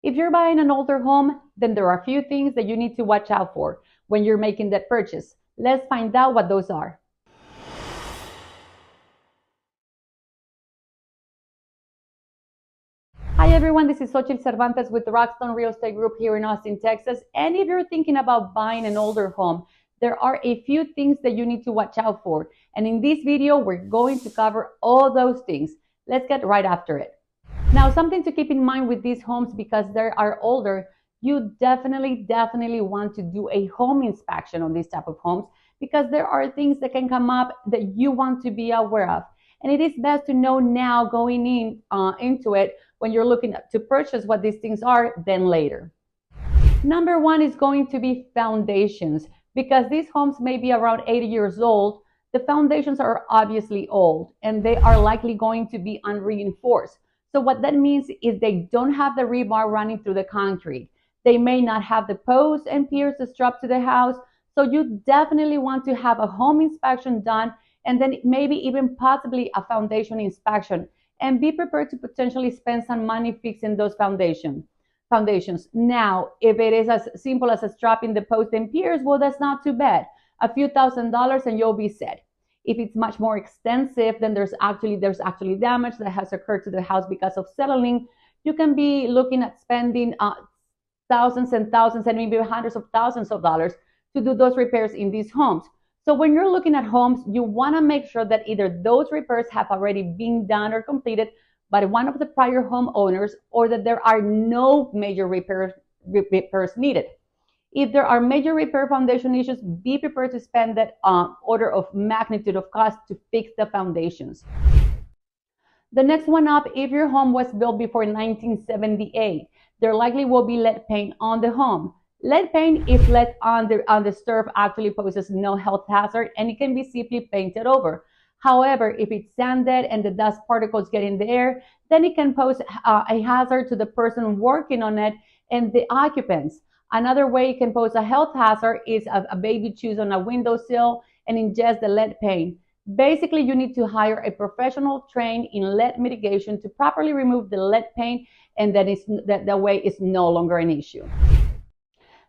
If you're buying an older home, then there are a few things that you need to watch out for when you're making that purchase. Let's find out what those are. Hi everyone, this is Xochitl Cervantes with the RockStone Real Estate Group here in Austin, Texas. And if you're thinking about buying an older home, there are a few things that you need to watch out for. And in this video, we're going to cover all those things. Let's get right after it. Now, something to keep in mind with these homes, because they are older, you definitely want to do a home inspection on these type of homes, because there are things that can come up that you want to be aware of. And it is best to know now going into it when you're looking to purchase what these things are than later. Number one is going to be foundations. Because these homes may be around 80 years old, the foundations are obviously old and they are likely going to be unreinforced. So what that means is they don't have the rebar running through the concrete. They may not have the posts and piers strapped to the house. So you definitely want to have a home inspection done, and then maybe even possibly a foundation inspection, and be prepared to potentially spend some money fixing those foundations. Now, if it is as simple as strapping the post and piers, well, that's not too bad. A few $1,000s and you'll be set. If it's much more extensive, then there's actually damage that has occurred to the house because of settling. You can be looking at spending thousands and thousands and maybe hundreds of thousands of dollars to do those repairs in these homes. So when you're looking at homes, you want to make sure that either those repairs have already been done or completed by one of the prior homeowners, or that there are no major repairs needed. If there are major repair foundation issues, be prepared to spend that order of magnitude of cost to fix the foundations. The next one up, if your home was built before 1978, there likely will be lead paint on the home. Lead paint, if left on the stove, actually poses no health hazard, and it can be simply painted over. However, if it's sanded and the dust particles get in the air, then it can pose a hazard to the person working on it and the occupants. Another way it can pose a health hazard is a baby chews on a windowsill and ingests the lead paint. Basically, you need to hire a professional trained in lead mitigation to properly remove the lead paint, and that way it's no longer an issue.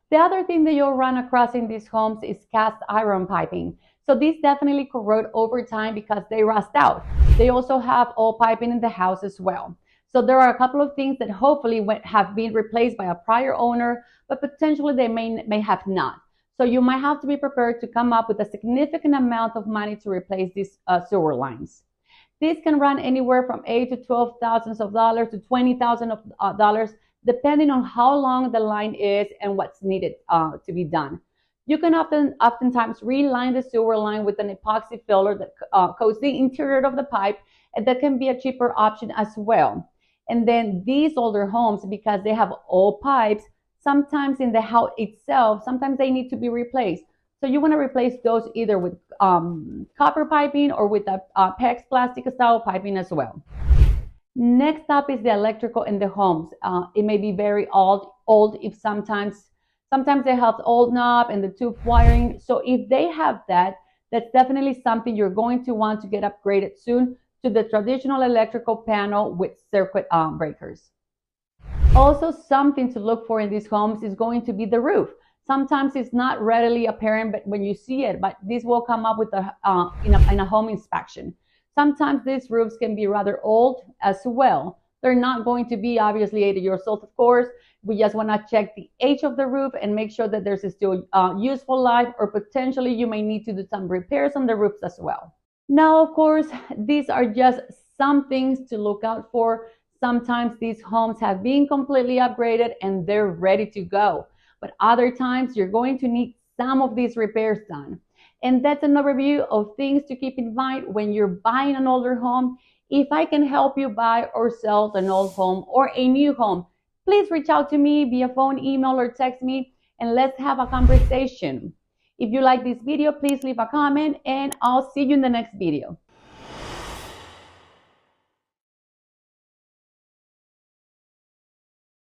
The other thing that you'll run across in these homes is cast iron piping. So these definitely corrode over time because they rust out. They also have old piping in the house as well. So there are a couple of things that hopefully have been replaced by a prior owner, but potentially they may have not. So you might have to be prepared to come up with a significant amount of money to replace these sewer lines. These can run anywhere from $8,000 to $12,000 to $20,000, depending on how long the line is and what's needed to be done. You can oftentimes reline the sewer line with an epoxy filler that coats the interior of the pipe, and that can be a cheaper option as well. And then these older homes, because they have old pipes, sometimes in the house itself, sometimes they need to be replaced. So you want to replace those either with copper piping or with a PEX plastic style piping as well. Next up is the electrical in the homes. It may be very old if sometimes they have old knob and the tube wiring. So if they have that, that's definitely something you're going to want to get upgraded soon to the traditional electrical panel with circuit breakers. Also, something to look for in these homes is going to be the roof. Sometimes it's not readily apparent but when you see it, but this will come up with in a home inspection. Sometimes these roofs can be rather old as well. They're not going to be obviously 80 years old, of course. We just want to check the age of the roof and make sure that there's still useful life, or potentially you may need to do some repairs on the roofs as well. Now, of course, these are just some things to look out for. Sometimes these homes have been completely upgraded and they're ready to go. But other times you're going to need some of these repairs done. And that's an overview of things to keep in mind when you're buying an older home. If I can help you buy or sell an old home or a new home, please reach out to me via phone, email, or text me, and let's have a conversation. If you like this video, please leave a comment, and I'll see you in the next video.